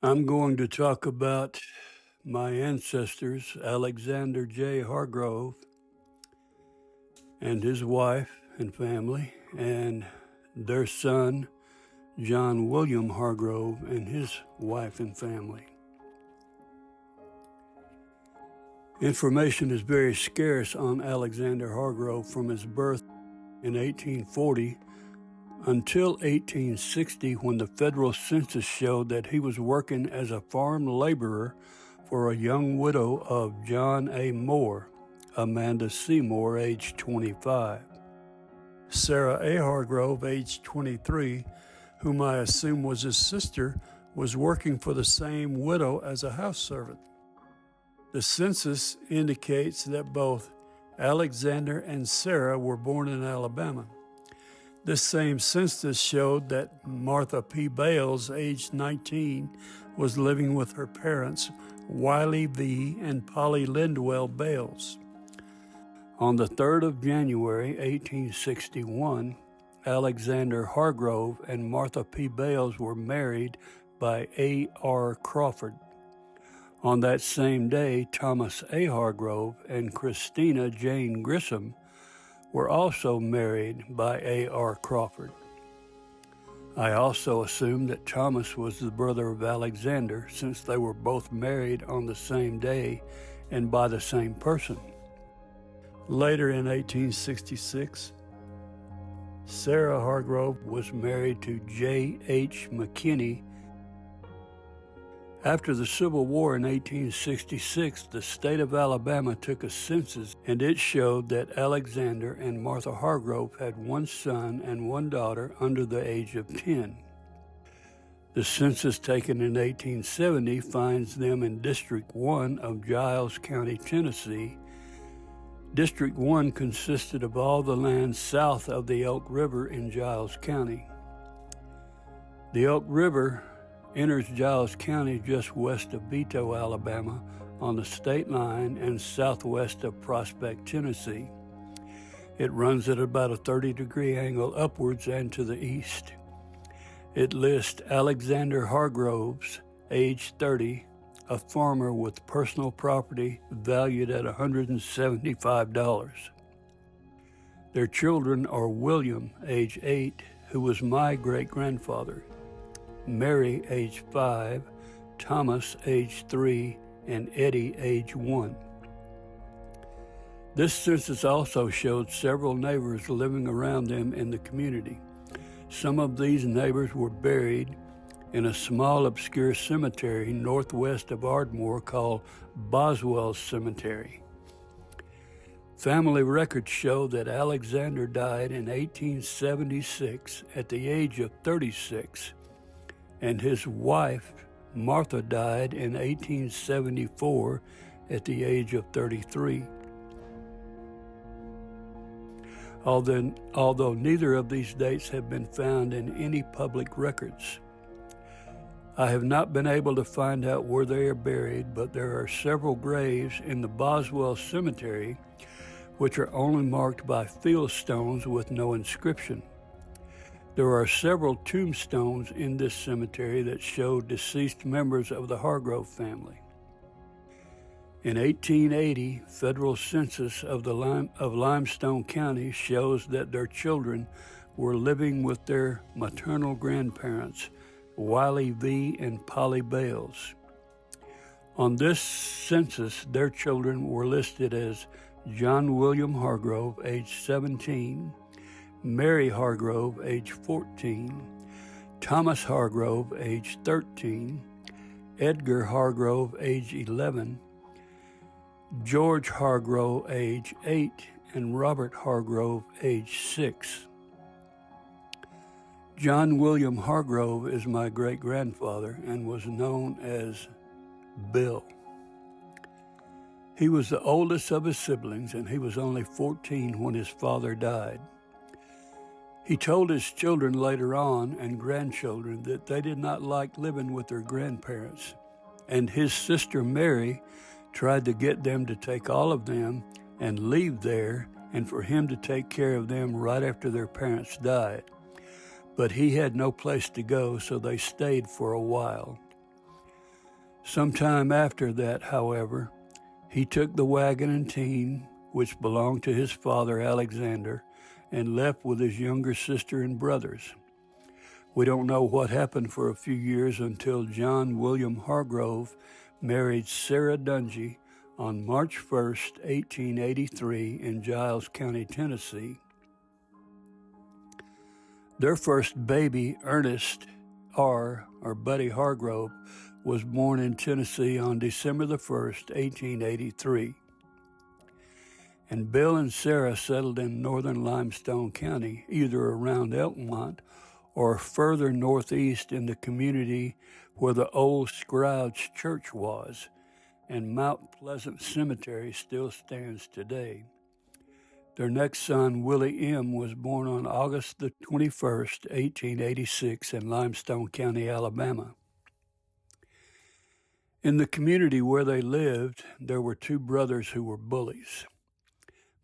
I'm going to talk about my ancestors, Alexander J. Hargrove and his wife and family, and their son, John William Hargrove, and his wife and family. Information is very scarce on Alexander Hargrove from his birth in 1840 until 1860, when the federal census showed that he was working as a farm laborer for a young widow of John A. Moore, Amanda Seymour, age 25. Sarah A. Hargrove, age 23, whom I assume was his sister, was working for the same widow as a house servant. The census indicates that both Alexander and Sarah were born in Alabama. This same census showed that Martha P. Bales, aged 19, was living with her parents, Wiley V. and Polly Lindwell Bales. On the 3rd of January, 1861, Alexander Hargrove and Martha P. Bales were married by A. R. Crawford. On that same day, Thomas A. Hargrove and Christina Jane Grissom were also married by A. R. Crawford. I also assume that Thomas was the brother of Alexander, since they were both married on the same day and by the same person. Later in 1866, Sarah Hargrove was married to J. H. McKinney. After the Civil War in 1866, the state of Alabama took a census, and it showed that Alexander and Martha Hargrove had one son and one daughter under the age of 10. The census taken in 1870 finds them in District 1 of Giles County, Tennessee. District 1 consisted of all the land south of the Elk River in Giles County. The Elk River enters Giles County just west of Vito, Alabama, on the state line, and southwest of Prospect, Tennessee. It runs at about a 30-degree angle upwards and to the east. It lists Alexander Hargroves, age 30, a farmer with personal property valued at $175. Their children are William, age 8, who was my great-grandfather, Mary, age 5, Thomas, age 3, and Eddie, age 1. This census also showed several neighbors living around them in the community. Some of these neighbors were buried in a small obscure cemetery northwest of Ardmore called Boswell Cemetery. Family records show that Alexander died in 1876 at the age of 36, and his wife, Martha, died in 1874 at the age of 33. Although neither of these dates have been found in any public records. I have not been able to find out where they are buried, but there are several graves in the Boswell Cemetery which are only marked by field stones with no inscription. There are several tombstones in this cemetery that show deceased members of the Hargrove family. In 1880, federal census of Limestone County shows that their children were living with their maternal grandparents, Wiley V. and Polly Bales. On this census, their children were listed as John William Hargrove, age 17, Mary Hargrove, age 14, Thomas Hargrove, age 13, Edgar Hargrove, age 11, George Hargrove, age 8, and Robert Hargrove, age 6. John William Hargrove is my great-grandfather and was known as Bill. He was the oldest of his siblings, and he was only 14 when his father died. He told his children later on, and grandchildren, that they did not like living with their grandparents, and his sister Mary tried to get them to take all of them and leave there, and for him to take care of them right after their parents died. But he had no place to go, so they stayed for a while. Sometime after that, however, he took the wagon and team, which belonged to his father Alexander, and left with his younger sister and brothers. We don't know what happened for a few years until John William Hargrove married Sarah Dungy on March 1st, 1883 in Giles County, Tennessee. Their first baby, Ernest or Buddy Hargrove, was born in Tennessee on December the 1st, 1883. And Bill and Sarah settled in northern Limestone County, either around Elkmont or further northeast in the community where the old Scrouge Church was, and Mount Pleasant Cemetery still stands today. Their next son, Willie M., was born on August the 21st, 1886 in Limestone County, Alabama. In the community where they lived, there were two brothers who were bullies.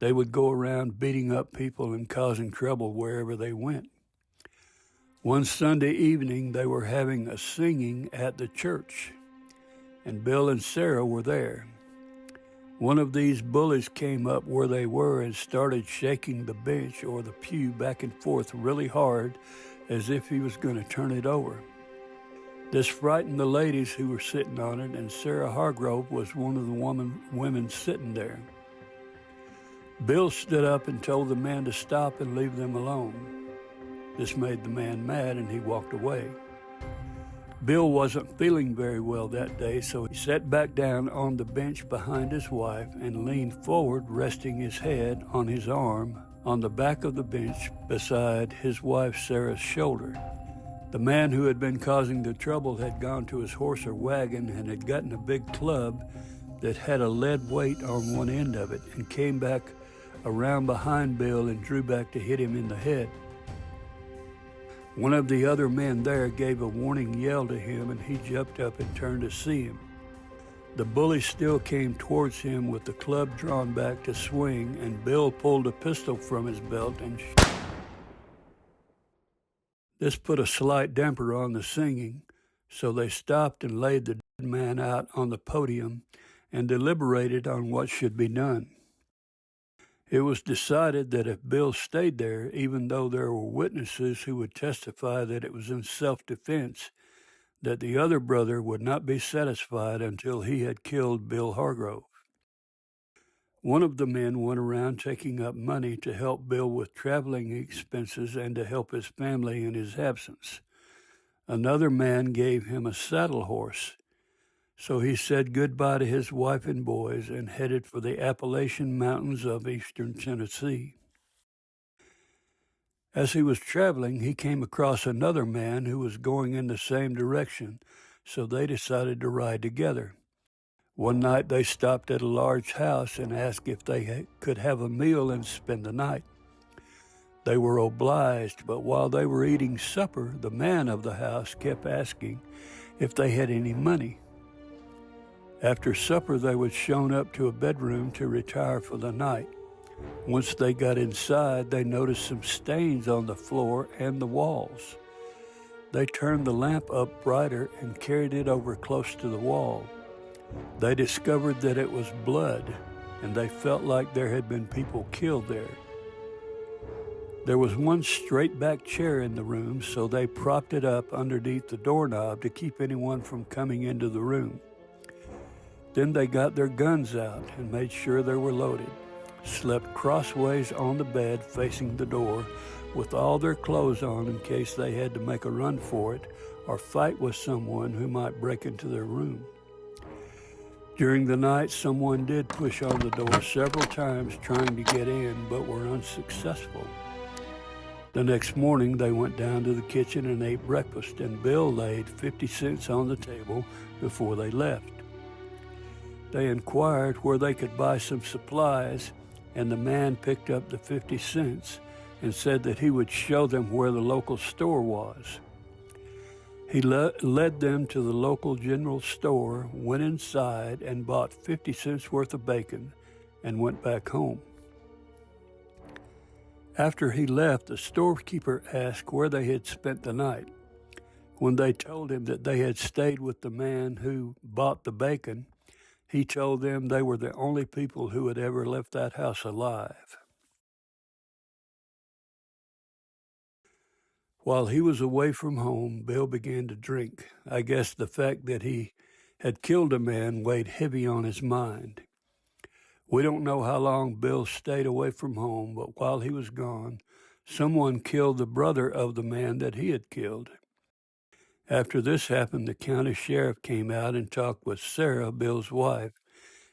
They would go around beating up people and causing trouble wherever they went. One Sunday evening, they were having a singing at the church, and Bill and Sarah were there. One of these bullies came up where they were and started shaking the bench or the pew back and forth really hard as if he was going to turn it over. This frightened the ladies who were sitting on it, and Sarah Hargrove was one of the women sitting there. Bill stood up and told the man to stop and leave them alone. This made the man mad, and he walked away. Bill wasn't feeling very well that day, so he sat back down on the bench behind his wife and leaned forward, resting his head on his arm on the back of the bench beside his wife Sarah's shoulder. The man who had been causing the trouble had gone to his horse or wagon and had gotten a big club that had a lead weight on one end of it and came back around behind Bill and drew back to hit him in the head. One of the other men there gave a warning yell to him, and he jumped up and turned to see him. The bully still came towards him with the club drawn back to swing, and Bill pulled a pistol from his belt and This put a slight damper on the singing, so they stopped and laid the dead man out on the podium and deliberated on what should be done. It was decided that if Bill stayed there, even though there were witnesses who would testify that it was in self-defense, that the other brother would not be satisfied until he had killed Bill Hargrove. One of the men went around taking up money to help Bill with traveling expenses and to help his family in his absence. Another man gave him a saddle horse, so he said goodbye to his wife and boys and headed for the Appalachian Mountains of eastern Tennessee. As he was traveling, he came across another man who was going in the same direction, so they decided to ride together. One night they stopped at a large house and asked if they could have a meal and spend the night. They were obliged, but while they were eating supper, the man of the house kept asking if they had any money. After supper, they were shown up to a bedroom to retire for the night. Once they got inside, they noticed some stains on the floor and the walls. They turned the lamp up brighter and carried it over close to the wall. They discovered that it was blood, and they felt like there had been people killed there. There was one straight-back chair in the room, so they propped it up underneath the doorknob to keep anyone from coming into the room. Then they got their guns out and made sure they were loaded, slept crossways on the bed facing the door with all their clothes on in case they had to make a run for it or fight with someone who might break into their room. During the night, someone did push on the door several times trying to get in, but were unsuccessful. The next morning, they went down to the kitchen and ate breakfast, and Bill laid 50 cents on the table before they left. They inquired where they could buy some supplies, and the man picked up the 50 cents and said that he would show them where the local store was. He led them to the local general store, went inside, and bought 50 cents worth of bacon and went back home. After he left, the storekeeper asked where they had spent the night. When they told him that they had stayed with the man who bought the bacon, he told them they were the only people who had ever left that house alive. While he was away from home, Bill began to drink. I guess the fact that he had killed a man weighed heavy on his mind. We don't know how long Bill stayed away from home, but while he was gone, someone killed the brother of the man that he had killed. After this happened, the county sheriff came out and talked with Sarah, Bill's wife,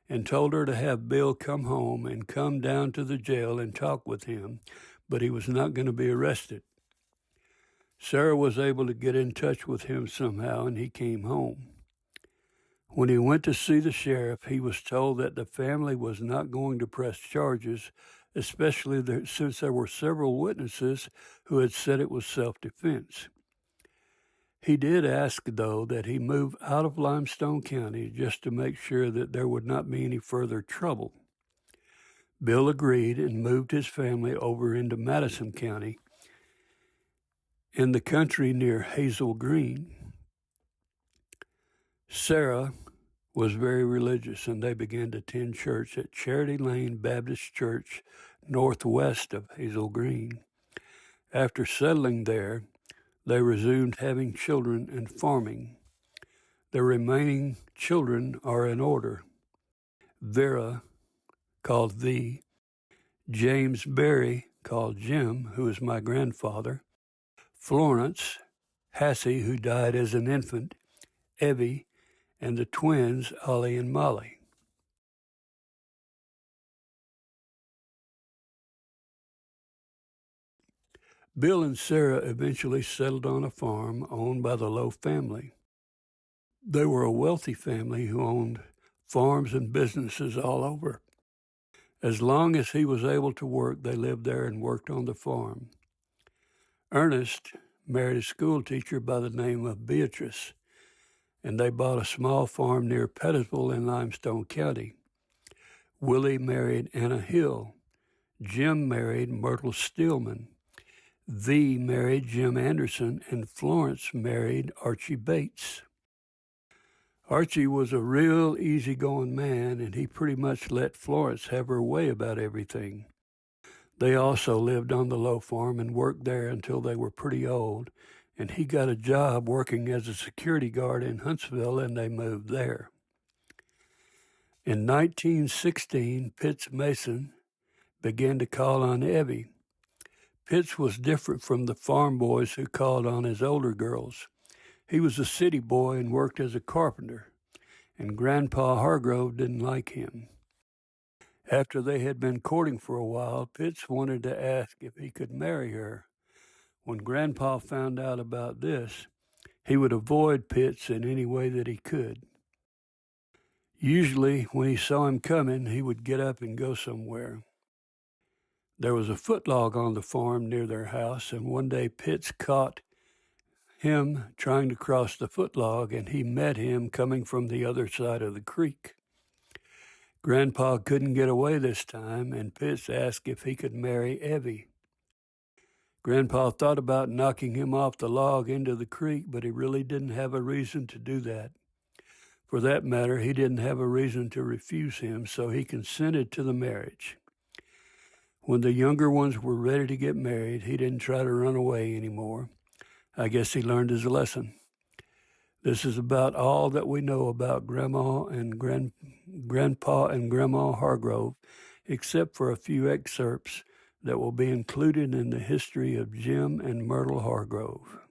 and told her to have Bill come home and come down to the jail and talk with him, but he was not going to be arrested. Sarah was able to get in touch with him somehow, and he came home. When he went to see the sheriff, he was told that the family was not going to press charges, especially since there were several witnesses who had said it was self-defense. He did ask, though, that he move out of Limestone County just to make sure that there would not be any further trouble. Bill agreed and moved his family over into Madison County in the country near Hazel Green. Sarah was very religious, and they began to attend church at Charity Lane Baptist Church northwest of Hazel Green. After settling there, they resumed having children and farming. The remaining children are in order: Vera, called V; James Berry, called Jim, who is my grandfather; Florence; Hassie, who died as an infant; Evie; and the twins, Ollie and Mollie. Bill and Sarah eventually settled on a farm owned by the Lowe family. They were a wealthy family who owned farms and businesses all over. As long as he was able to work, they lived there and worked on the farm. Ernest married a school teacher by the name of Beatrice, and they bought a small farm near Pettisville in Limestone County. Willie married Anna Hill. Jim married Myrtle Stillman. V married Jim Anderson, and Florence married Archie Bates. Archie was a real easygoing man, and he pretty much let Florence have her way about everything. They also lived on the Lowe farm and worked there until they were pretty old, and he got a job working as a security guard in Huntsville, and they moved there. In 1916, Pitts Mason began to call on Evie. Pitts was different from the farm boys who called on his older girls. He was a city boy and worked as a carpenter, and Grandpa Hargrove didn't like him. After they had been courting for a while, Pitts wanted to ask if he could marry her. When Grandpa found out about this, he would avoid Pitts in any way that he could. Usually, when he saw him coming, he would get up and go somewhere. There was a footlog on the farm near their house, and one day Pitts caught him trying to cross the footlog, and he met him coming from the other side of the creek. Grandpa couldn't get away this time, and Pitts asked if he could marry Evie. Grandpa thought about knocking him off the log into the creek, but he really didn't have a reason to do that. For that matter, he didn't have a reason to refuse him, so he consented to the marriage. When the younger ones were ready to get married, he didn't try to run away anymore. I guess he learned his lesson. This is about all that we know about Grandpa and Grandma Hargrove, except for a few excerpts that will be included in the history of Jim and Myrtle Hargrove.